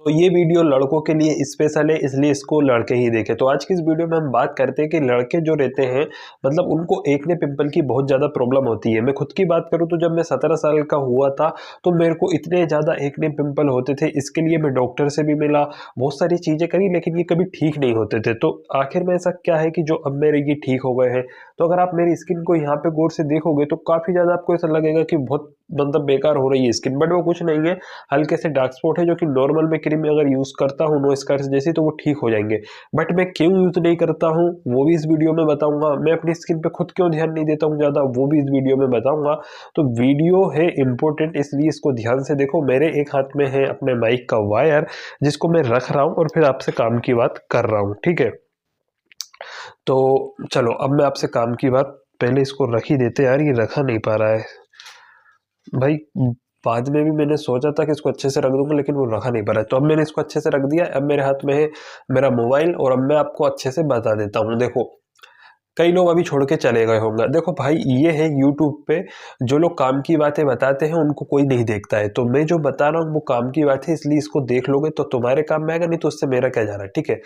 तो ये वीडियो लड़कों के लिए स्पेशल है, इसलिए इसको लड़के ही देखें। तो आज की इस वीडियो में हम बात करते हैं कि लड़के जो रहते हैं मतलब उनको एक्ने पिंपल की बहुत ज़्यादा प्रॉब्लम होती है। मैं खुद की बात करूँ तो जब मैं 17 साल का हुआ था तो मेरे को इतने ज़्यादा एक्ने पिंपल होते थे। इसके लिए मैं डॉक्टर से भी मिला, बहुत सारी चीज़ें करी, लेकिन ये कभी ठीक नहीं होते थे। तो आखिर में ऐसा क्या है कि जो अब मेरे ये ठीक हो गए हैं। तो अगर आप मेरी स्किन को यहाँ पे गौर से देखोगे तो काफ़ी ज़्यादा आपको ऐसा लगेगा कि बहुत मतलब बेकार हो रही है स्किन, बट वो कुछ नहीं है। हल्के से डार्क स्पॉट है जो कि नॉर्मल में क्रीम अगर यूज़ करता हूँ नो स्कार्स जैसी तो वो ठीक हो जाएंगे। बट मैं क्यों यूज़ नहीं करता हूँ वो भी इस वीडियो में बताऊंगा। मैं अपनी स्किन पे खुद क्यों ध्यान नहीं देता हूँ ज़्यादा वो भी इस वीडियो में बताऊंगा। तो वीडियो है इंपॉर्टेंट, इसलिए इसको ध्यान से देखो। मेरे एक हाथ में है अपने माइक का वायर जिसको मैं रख रहा हूँ और फिर आपसे काम की बात कर रहा हूँ, ठीक है। तो चलो अब मैं आपसे काम की बात, पहले इसको रख ही देते यार, ये रखा नहीं पा रहा है भाई। बाद में भी मैंने सोचा था कि इसको अच्छे से रख दूंगा लेकिन वो रखा नहीं पा रहा है। तो अब मैंने इसको अच्छे से रख दिया। अब मेरे हाथ में है मेरा मोबाइल और अब मैं आपको अच्छे से बता देता हूँ। देखो कई लोग अभी छोड़ के चले गए होंगे। देखो भाई ये है यूट्यूब पे जो लोग काम की बातें बताते हैं उनको कोई नहीं देखता है। तो मैं जो बता रहा हूँ वो काम की बात है, इसलिए इसको देख लोगे तो तुम्हारे काम में आएगा, नहीं तो उससे मेरा क्या जा रहा है, ठीक है।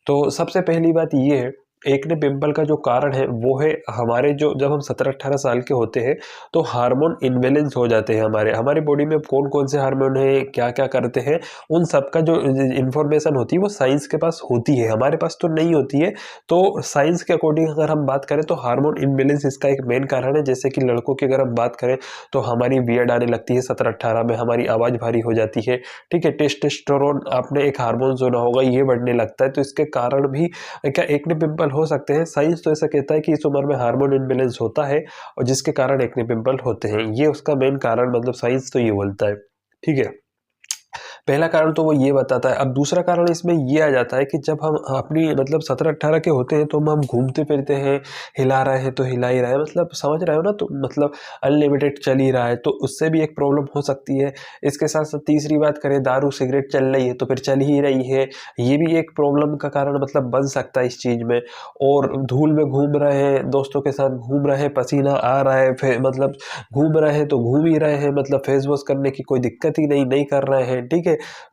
तो सबसे पहली बात ये है, एक्ने पिंपल का जो कारण है वो है हमारे जो जब हम 17-18 साल के होते हैं तो हार्मोन इनबैलेंस हो जाते हैं। हमारे हमारी बॉडी में कौन कौन से हार्मोन है, क्या क्या करते हैं, उन सब का जो इंफॉर्मेशन होती है वो साइंस के पास होती है, हमारे पास तो नहीं होती है। तो साइंस के अकॉर्डिंग अगर हम बात करें तो हार्मोन इनबैलेंस इसका एक मेन कारण है। जैसे कि लड़कों की अगर हम बात करें तो हमारी बियर्ड आने लगती है 17-18 में, हमारी आवाज़ भारी हो जाती है, ठीक है। टेस्टोस्टेरोन आपने एक हार्मोन सुना होगा, ये बढ़ने लगता है। तो इसके कारण भी क्या एक्ने पिंपल हो सकते हैं। साइंस तो ऐसा कहता है कि इस उम्र में हार्मोन इम्बैलेंस होता है और जिसके कारण एक्ने पिंपल होते हैं, ये उसका मेन कारण मतलब साइंस तो ये बोलता है, ठीक है। पहला कारण तो वो ये बताता है। अब दूसरा कारण इसमें ये आ जाता है कि जब हम अपनी मतलब 17-18 के होते हैं तो हम घूमते फिरते हैं, हिला रहे हैं तो हिला ही रहे हैं, मतलब समझ रहे हो ना। तो मतलब अनलिमिटेड चल ही रहा है तो उससे भी एक प्रॉब्लम हो सकती है। इसके साथ साथ तीसरी बात करें, दारू सिगरेट चल रही है तो फिर चल ही रही है, ये भी एक प्रॉब्लम का कारण मतलब बन सकता है इस चीज़ में। और धूल में घूम रहे हैं, दोस्तों के साथ घूम रहे हैं, पसीना आ रहा है, फिर मतलब घूम रहे हैं तो घूम ही रहे हैं, मतलब फेस वॉश करने की कोई दिक्कत ही नहीं कर रहे हैं, ठीक है।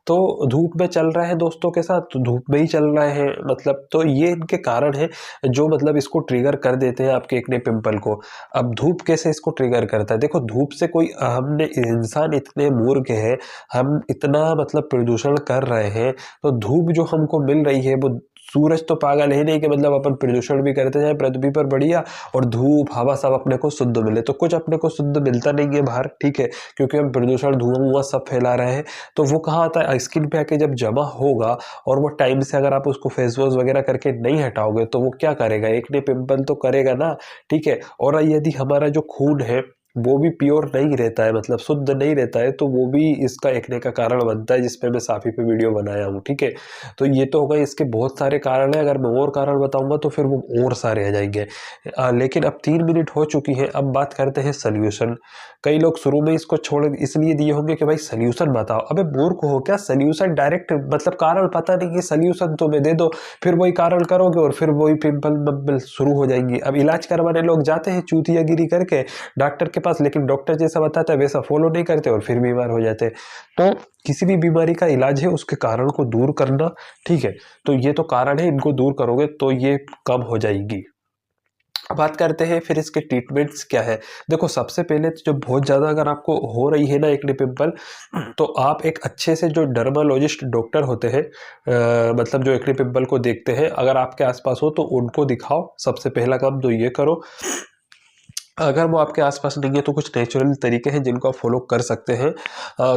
तो धूप में चल रहे हैं दोस्तों के साथ तो धूप में ही चल रहे हैं मतलब। तो ये इनके कारण है जो मतलब इसको ट्रिगर कर देते हैं आपके एक्ने पिंपल को। अब धूप कैसे इसको ट्रिगर करता है, देखो धूप से कोई हमने इंसान इतने मूर्ख है, हम इतना मतलब प्रदूषण कर रहे हैं तो धूप जो हमको मिल रही है वो, सूरज तो पागल है नहीं कि मतलब अपन प्रदूषण भी करते जाए पृथ्वी पर बढ़िया और धूप हवा सब अपने को शुद्ध मिले, तो कुछ अपने को शुद्ध मिलता नहीं है बाहर, ठीक है। क्योंकि हम प्रदूषण धुआं सब फैला रहे हैं। तो वो कहाँ आता है, स्किन पे आके जब जमा होगा और वो टाइम से अगर आप उसको फेस वॉश वगैरह करके नहीं हटाओगे तो वो क्या करेगा, एक्ने पिंपल तो करेगा ना, ठीक है। और यदि हमारा जो खून है वो भी प्योर नहीं रहता है, मतलब शुद्ध नहीं रहता है, तो वो भी इसका एक्ने का कारण बनता है, जिसपे मैं साफी पे वीडियो बनाया हूँ, ठीक है। तो ये तो हो गए, इसके बहुत सारे कारण हैं। अगर मैं और कारण बताऊंगा तो फिर वो और सारे आ जाएंगे। लेकिन अब 3 मिनट हो चुकी है, अब बात करते हैं सोल्यूशन। कई लोग शुरू में इसको छोड़ इसलिए दिए होंगे कि भाई सोल्यूशन बताओ। अबे मूर्ख हो क्या, सोल्यूशन डायरेक्ट मतलब कारण पता नहीं कि सोल्यूशन तुम्हें दे दो, फिर वही कारण करोगे और फिर वही पिंपल बब्बल शुरू हो जाएंगी। अब इलाज करवाने लोग जाते हैं चूतियागिरी करके डॉक्टर के पास, लेकिन डॉक्टर जैसा बताता है वैसा फॉलो नहीं करते और फिर बीमार हो जाते हैं। तो किसी भी बीमारी का इलाज है उसके कारण को दूर करना, ठीक है। तो ये तो कारण है, इनको दूर करोगे तो ये कम हो जाएगी। अब बात करते हैं फिर इसके ट्रीटमेंट्स क्या है। देखो सबसे पहले तो जब बहुत ज़्यादा अगर आपको हो रही है ना एक्ने पिंपल, तो आप एक अच्छे से जो डर्मालॉजिस्ट डॉक्टर होते हैं मतलब जो एक्ने पिंपल को देखते हैं, अगर आपके आसपास हो तो उनको दिखाओ। सबसे पहला काम तो ये करो। अगर वो आपके आसपास नहीं है तो कुछ नेचुरल तरीके हैं जिनको आप फॉलो कर सकते हैं।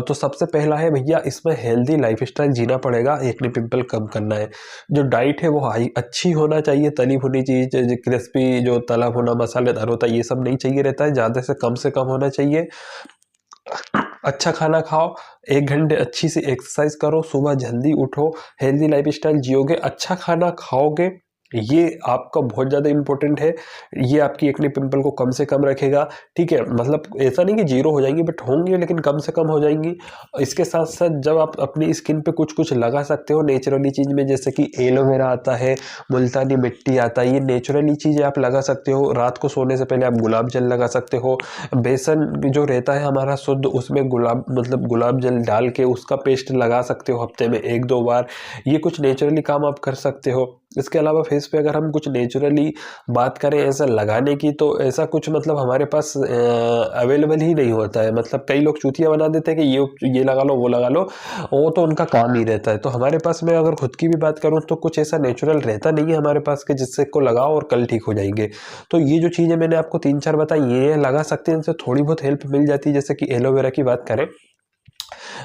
तो सबसे पहला है भैया, इसमें हेल्दी लाइफस्टाइल जीना पड़ेगा, एक्ने पिंपल कम करना है। जो डाइट है वो हाई अच्छी होना चाहिए, तली भुनी चीज़, क्रिस्पी जो तला भुना मसालेदार होता है ये सब नहीं चाहिए रहता है, ज़्यादा से कम होना चाहिए। अच्छा खाना खाओ, 1 घंटे अच्छी सी एक्सरसाइज करो, सुबह जल्दी उठो, हेल्दी लाइफस्टाइल जियोगे, अच्छा खाना खाओगे ये आपका बहुत ज़्यादा इंपॉर्टेंट है। ये आपकी एक्ने पिंपल को कम से कम रखेगा, ठीक है। मतलब ऐसा नहीं कि जीरो हो जाएंगी, बट होंगी लेकिन कम से कम हो जाएंगी। इसके साथ साथ जब आप अपनी स्किन पे कुछ कुछ लगा सकते हो नेचुरली चीज़ में, जैसे कि एलोवेरा आता है, मुल्तानी मिट्टी आता है, ये नेचुरली चीज़ें आप लगा सकते हो। रात को सोने से पहले आप गुलाब जल लगा सकते हो। बेसन जो रहता है हमारा शुद्ध, उसमें गुलाब जल डाल के उसका पेस्ट लगा सकते हो हफ्ते में 1-2 बार। ये कुछ नेचुरली काम आप कर सकते हो। इसके अलावा फेस पे अगर हम कुछ नेचुरली बात करें ऐसा लगाने की, तो ऐसा कुछ मतलब हमारे पास अवेलेबल ही नहीं होता है। मतलब कई लोग चूतिया बना देते हैं कि ये लगा लो, वो लगा लो, वो तो उनका काम ही रहता है। तो हमारे पास, मैं अगर खुद की भी बात करूं तो कुछ ऐसा नेचुरल रहता नहीं है हमारे पास कि जिससे को लगाओ और कल ठीक हो जाएंगे। तो ये जो चीज़ें मैंने आपको 3-4 बताई, ये लगा सकते हैं, इनसे थोड़ी बहुत हेल्प मिल जाती है। जैसे कि एलोवेरा की बात करें,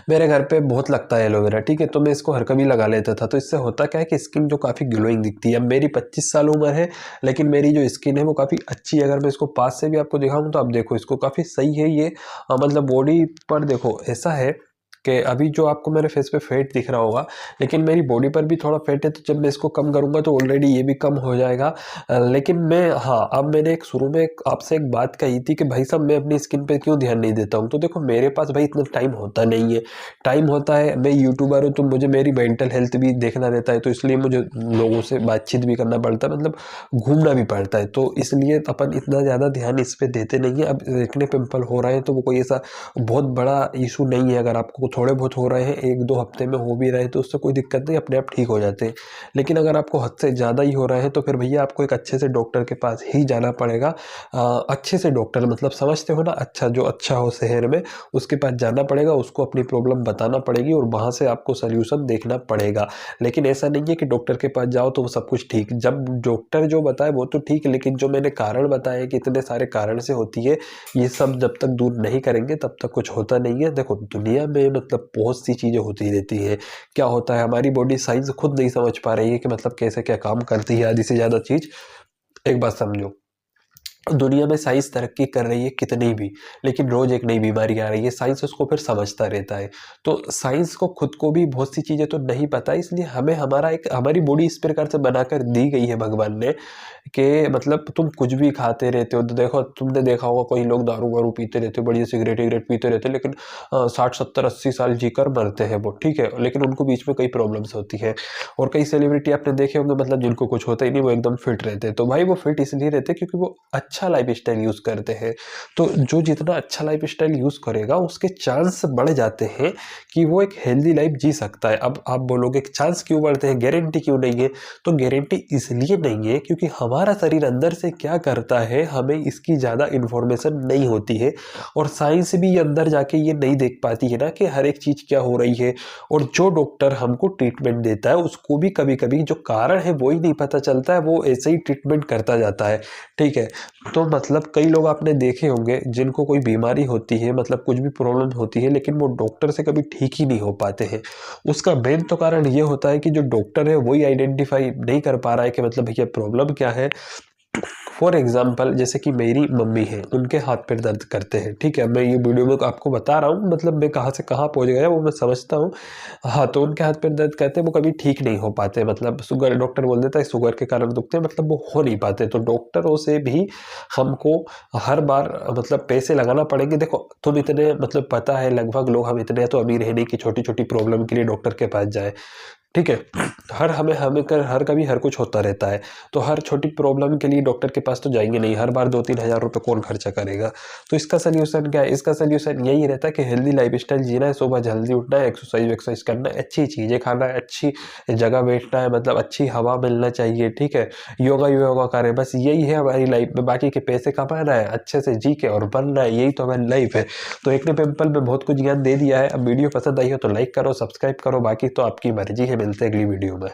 मेरे घर पे बहुत लगता है एलोवेरा, ठीक है, तो मैं इसको हर कभी लगा लेता था। तो इससे होता क्या है कि स्किन जो काफ़ी ग्लोइंग दिखती है। अब मेरी 25 साल उम्र है, लेकिन मेरी जो स्किन है वो काफ़ी अच्छी है। अगर मैं इसको पास से भी आपको दिखाऊं तो आप देखो, इसको काफ़ी सही है ये। मतलब बॉडी पर देखो ऐसा है कि अभी जो आपको मेरे फेस पे फैट दिख रहा होगा, लेकिन मेरी बॉडी पर भी थोड़ा फैट है। तो जब मैं इसको कम करूंगा तो ऑलरेडी ये भी कम हो जाएगा। लेकिन मैं, हाँ, अब मैंने एक शुरू में आपसे एक बात कही थी कि भाई साहब मैं अपनी स्किन पे क्यों ध्यान नहीं देता हूँ। तो देखो मेरे पास भाई इतना टाइम होता नहीं है। टाइम होता है, मैं यूट्यूबर हूँ तो मुझे मेरी मेंटल हेल्थ भी देखना रहता है, तो इसलिए मुझे लोगों से बातचीत भी करना पड़ता है, मतलब घूमना भी पड़ता है। तो इसलिए अपन इतना ज़्यादा ध्यान इस पे देते नहीं है। अब एक्ने पिंपल हो रहे हैं तो वो कोई ऐसा बहुत बड़ा इशू नहीं है। अगर आपको थोड़े बहुत हो रहे हैं, 1-2 हफ्ते में हो भी रहे हैं, तो उससे कोई दिक्कत नहीं, अपने आप ठीक हो जाते हैं। लेकिन अगर आपको हद से ज़्यादा ही हो रहे हैं तो फिर भैया आपको एक अच्छे से डॉक्टर के पास ही जाना पड़ेगा। अच्छे से डॉक्टर, मतलब समझते हो ना, अच्छा जो अच्छा हो शहर में, उसके पास जाना पड़ेगा, उसको अपनी प्रॉब्लम बताना पड़ेगी और वहाँ से आपको सोल्यूशन देखना पड़ेगा। लेकिन ऐसा नहीं है कि डॉक्टर के पास जाओ तो वो सब कुछ ठीक, जब डॉक्टर जो बताए वो तो ठीक है, लेकिन जो मैंने कारण बताए कि इतने सारे कारण से होती है, ये सब जब तक दूर नहीं करेंगे तब तक कुछ होता नहीं है। देखो दुनिया में मतलब बहुत सी चीज़ें होती रहती है। क्या होता है, हमारी बॉडी साइंस खुद नहीं समझ पा रही है कि मतलब कैसे क्या काम करती है आधी से ज़्यादा चीज़। एक बात समझो, दुनिया में साइंस तरक्की कर रही है कितनी भी, लेकिन रोज एक नई बीमारी आ रही है, साइंस उसको फिर समझता रहता है। तो साइंस को खुद को भी बहुत सी चीज़ें तो नहीं पता, इसलिए हमें हमारी बॉडी इस प्रकार से बनाकर दी गई है भगवान ने कि मतलब तुम कुछ भी खाते रहते हो। तो देखो, तुमने देखा होगा कोई लोग दारू वारू पीते रहते, बढ़िया सिगरेट विगरेट पीते रहते, लेकिन 60-70-80 साल जीकर मरते हैं वो, ठीक है, लेकिन उनको बीच में कई प्रॉब्लम्स होती है। और कई सेलिब्रिटी आपने देखे होंगे, मतलब जिनको कुछ होता ही नहीं, वो एकदम फिट रहते हैं। तो भाई वो फिट इसलिए रहते हैं क्योंकि वो अच्छा लाइफ स्टाइल यूज़ करते हैं। तो जो जितना अच्छा लाइफ स्टाइल यूज़ करेगा उसके चांस बढ़ जाते हैं कि वो एक हेल्दी लाइफ जी सकता है। अब आप बोलोगे कि चांस क्यों बढ़ते हैं, गारंटी क्यों नहीं है? तो गारंटी इसलिए नहीं है क्योंकि हमारा शरीर अंदर से क्या करता है हमें इसकी ज़्यादा इन्फॉर्मेशन नहीं होती है, और साइंस भी अंदर जाके ये नहीं देख पाती है ना कि हर एक चीज़ क्या हो रही है। और जो डॉक्टर हमको ट्रीटमेंट देता है उसको भी कभी कभी जो कारण है वो ही नहीं पता चलता है, वो ऐसे ही ट्रीटमेंट करता जाता है, ठीक है। तो मतलब कई लोग आपने देखे होंगे जिनको कोई बीमारी होती है, मतलब कुछ भी प्रॉब्लम होती है, लेकिन वो डॉक्टर से कभी ठीक ही नहीं हो पाते हैं। उसका मेन तो कारण ये होता है कि जो डॉक्टर है वही आइडेंटिफाई नहीं कर पा रहा है कि मतलब भैया प्रॉब्लम क्या है। फॉर एग्जाम्पल, जैसे कि मेरी मम्मी है, उनके हाथ पैर दर्द करते हैं, ठीक है, मैं ये वीडियो में आपको बता रहा हूँ, मतलब मैं कहाँ से कहाँ पहुँच गया वो मैं समझता हूँ। हाँ, तो उनके हाथ पैर दर्द करते हैं, वो कभी ठीक नहीं हो पाते, मतलब शुगर, डॉक्टर बोल देता है शुगर के कारण दुखते हैं, मतलब वो हो नहीं पाते। तो डॉक्टरों से भी हमको हर बार मतलब पैसे लगाना पड़ेंगे। देखो तुम इतने, मतलब पता है लगभग लोग हम इतने तो अमीर है नहीं कि छोटी छोटी प्रॉब्लम के लिए डॉक्टर के पास जाए, ठीक है। हमें हमें कर हर कभी हर कुछ होता रहता है, तो हर छोटी प्रॉब्लम के लिए डॉक्टर के पास तो जाएंगे नहीं, हर बार 2-3 हज़ार रुपये कौन खर्चा करेगा। तो इसका सोल्यूशन क्या है? इसका सोल्यूशन यही रहता है कि हेल्दी लाइफस्टाइल जीना है, सुबह जल्दी उठना है, एक्सरसाइज करना है, अच्छी चीज़ें खाना है, अच्छी जगह बैठना है, मतलब अच्छी हवा मिलना चाहिए, ठीक है, योगा करें, बस यही है हमारी लाइफ में। बाकी के पैसे कमाना है, अच्छे से जी के और बनना है, यही तो हमारी लाइफ है। तो एक्ने पिंपल में बहुत कुछ ज्ञान दे दिया है। अब वीडियो पसंद आई हो तो लाइक करो, सब्सक्राइब करो, बाकी तो आपकी मर्जी है। मिलते हैं अगली वीडियो में।